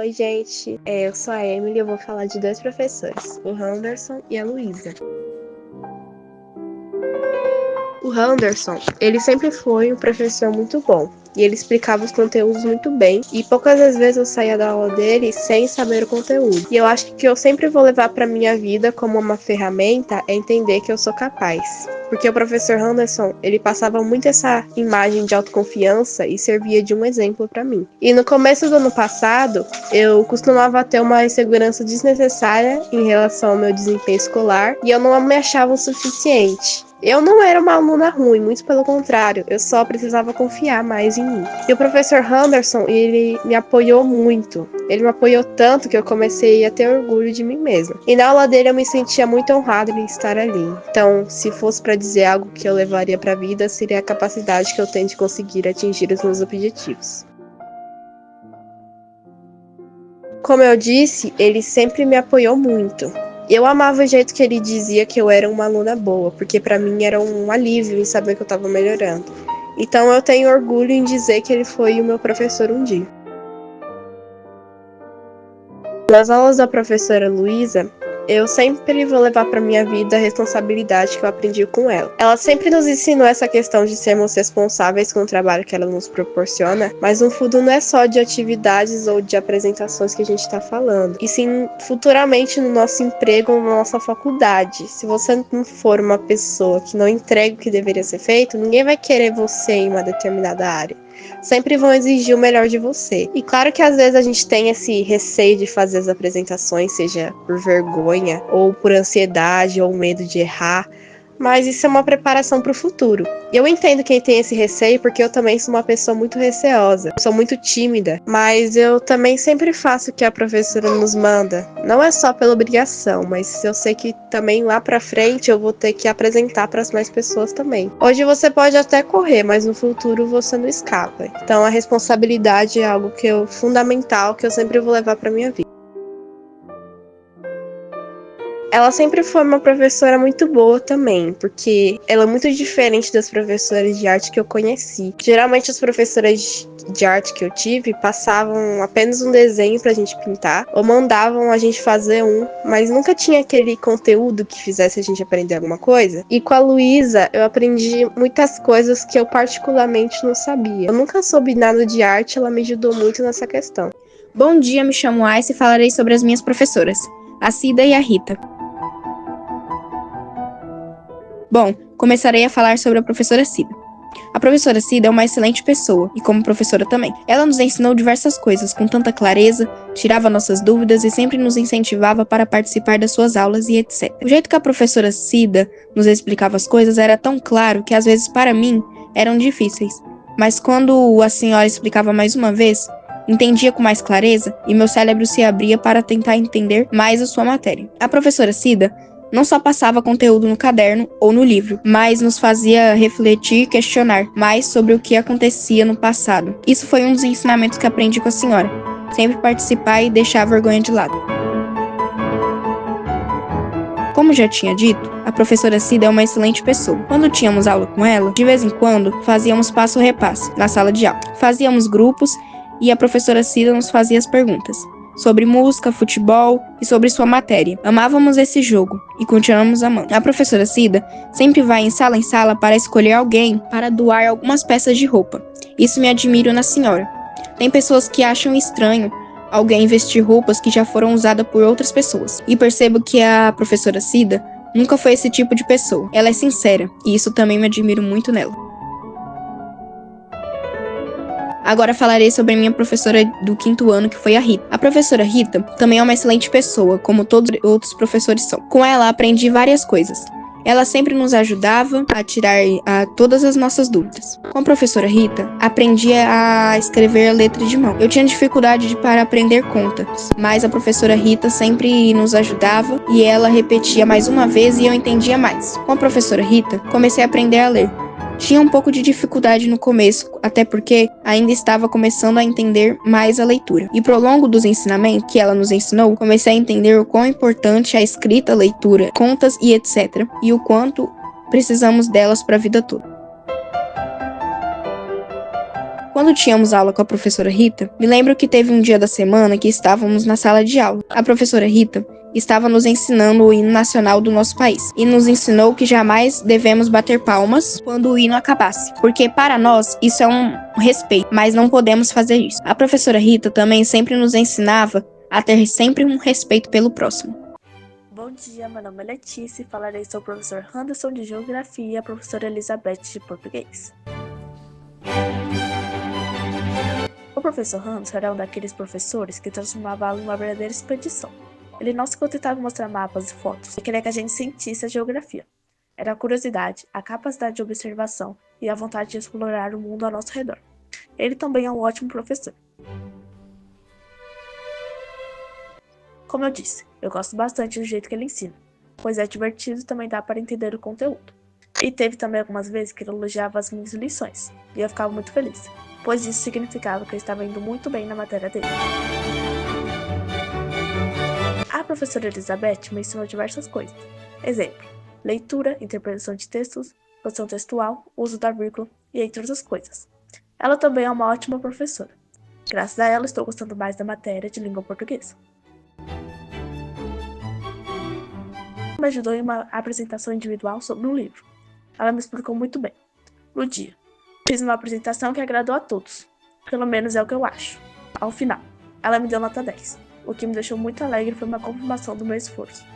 Oi, gente. Eu sou a Emily e eu vou falar de dois professores, o Henderson e a Luísa. O Henderson, ele sempre foi um professor muito bom. E ele explicava os conteúdos muito bem. E poucas das vezes eu saía da aula dele sem saber o conteúdo. E eu acho que o que eu sempre vou levar pra minha vida como uma ferramenta é entender que eu sou capaz. Porque o professor Henderson, ele passava muito essa imagem de autoconfiança e servia de um exemplo pra mim. E no começo do ano passado, eu costumava ter uma insegurança desnecessária em relação ao meu desempenho escolar e eu não me achava o suficiente. Eu não era uma aluna ruim, muito pelo contrário, eu só precisava confiar mais em mim. E o professor Henderson, ele me apoiou muito. Ele me apoiou tanto que eu comecei a ter orgulho de mim mesma. E na aula dele eu me sentia muito honrada em estar ali. Então, se fosse para dizer algo que eu levaria para a vida, seria a capacidade que eu tenho de conseguir atingir os meus objetivos. Como eu disse, ele sempre me apoiou muito. Eu amava o jeito que ele dizia que eu era uma aluna boa, porque pra mim era um alívio em saber que eu tava melhorando. Então eu tenho orgulho em dizer que ele foi o meu professor um dia. Nas aulas da professora Luísa, eu sempre vou levar pra minha vida a responsabilidade que eu aprendi com ela. Ela sempre nos ensinou essa questão de sermos responsáveis com o trabalho que ela nos proporciona, mas no fundo não é só de atividades ou de apresentações que a gente está falando, e sim futuramente no nosso emprego ou na nossa faculdade. Se você não for uma pessoa que não entrega o que deveria ser feito, ninguém vai querer você em uma determinada área. Sempre vão exigir o melhor de você. E claro que às vezes a gente tem esse receio de fazer as apresentações, seja por vergonha, ou por ansiedade, ou medo de errar, mas isso é uma preparação para o futuro. Eu entendo quem tem esse receio, porque eu também sou uma pessoa muito receosa, sou muito tímida, mas eu também sempre faço o que a professora nos manda. Não é só pela obrigação, mas eu sei que também lá pra frente eu vou ter que apresentar para as mais pessoas também. Hoje você pode até correr, mas no futuro você não escapa. Então a responsabilidade é algo fundamental que eu sempre vou levar para minha vida. Ela sempre foi uma professora muito boa também, porque ela é muito diferente das professoras de arte que eu conheci. Geralmente as professoras de arte que eu tive passavam apenas um desenho pra gente pintar, ou mandavam a gente fazer um, mas nunca tinha aquele conteúdo que fizesse a gente aprender alguma coisa. E com a Luísa eu aprendi muitas coisas que eu particularmente não sabia. Eu nunca soube nada de arte, ela me ajudou muito nessa questão. Bom dia, me chamo Ice e falarei sobre as minhas professoras, a Cida e a Rita. Bom, começarei a falar sobre a professora Cida. A professora Cida é uma excelente pessoa, e como professora também. Ela nos ensinou diversas coisas com tanta clareza, tirava nossas dúvidas e sempre nos incentivava para participar das suas aulas e etc. O jeito que a professora Cida nos explicava as coisas era tão claro que às vezes para mim eram difíceis. Mas quando a senhora explicava mais uma vez, entendia com mais clareza e meu cérebro se abria para tentar entender mais a sua matéria. A professora Cida não só passava conteúdo no caderno ou no livro, mas nos fazia refletir e questionar mais sobre o que acontecia no passado. Isso foi um dos ensinamentos que aprendi com a senhora. Sempre participar e deixar a vergonha de lado. Como já tinha dito, a professora Cida é uma excelente pessoa. Quando tínhamos aula com ela, de vez em quando, fazíamos passo-repasse na sala de aula. Fazíamos grupos e a professora Cida nos fazia as perguntas sobre música, futebol e sobre sua matéria. Amávamos esse jogo e continuamos amando. A professora Cida sempre vai em sala para escolher alguém para doar algumas peças de roupa. Isso me admiro na senhora. Tem pessoas que acham estranho alguém vestir roupas que já foram usadas por outras pessoas. E percebo que a professora Cida nunca foi esse tipo de pessoa. Ela é sincera e isso também me admiro muito nela. Agora falarei sobre a minha professora do 5º ano, que foi a Rita. A professora Rita também é uma excelente pessoa, como todos os outros professores são. Com ela aprendi várias coisas. Ela sempre nos ajudava a tirar todas as nossas dúvidas. Com a professora Rita, aprendi a escrever a letra de mão. Eu tinha dificuldade para aprender contas, mas a professora Rita sempre nos ajudava e ela repetia mais uma vez e eu entendia mais. Com a professora Rita, comecei a aprender a ler. Tinha um pouco de dificuldade no começo, até porque ainda estava começando a entender mais a leitura. E pro longo dos ensinamentos que ela nos ensinou, comecei a entender o quão importante é a escrita, a leitura, contas e etc. E o quanto precisamos delas para a vida toda. Quando tínhamos aula com a professora Rita, me lembro que teve um dia da semana que estávamos na sala de aula. A professora Rita estava nos ensinando o hino nacional do nosso país e nos ensinou que jamais devemos bater palmas quando o hino acabasse, porque para nós isso é um respeito, mas não podemos fazer isso. A professora Rita também sempre nos ensinava a ter sempre um respeito pelo próximo. Bom dia, meu nome é Letícia e falarei sobre o professor Anderson de Geografia e a professora Elizabeth de Português. O professor Anderson era um daqueles professores que transformava a aula em uma verdadeira expedição. Ele não se contentava em mostrar mapas e fotos, ele queria que a gente sentisse a geografia. Era a curiosidade, a capacidade de observação e a vontade de explorar o mundo ao nosso redor. Ele também é um ótimo professor. Como eu disse, eu gosto bastante do jeito que ele ensina, pois é divertido e também dá para entender o conteúdo. E teve também algumas vezes que ele elogiava as minhas lições, e eu ficava muito feliz, pois isso significava que eu estava indo muito bem na matéria dele. A professora Elizabeth me ensinou diversas coisas. Exemplo, leitura, interpretação de textos, produção textual, uso da vírgula e entre outras coisas. Ela também é uma ótima professora. Graças a ela, estou gostando mais da matéria de língua portuguesa. Ela me ajudou em uma apresentação individual sobre um livro. Ela me explicou muito bem. No dia, fiz uma apresentação que agradou a todos. Pelo menos é o que eu acho. Ao final, ela me deu nota 10. O que me deixou muito alegre foi uma confirmação do meu esforço.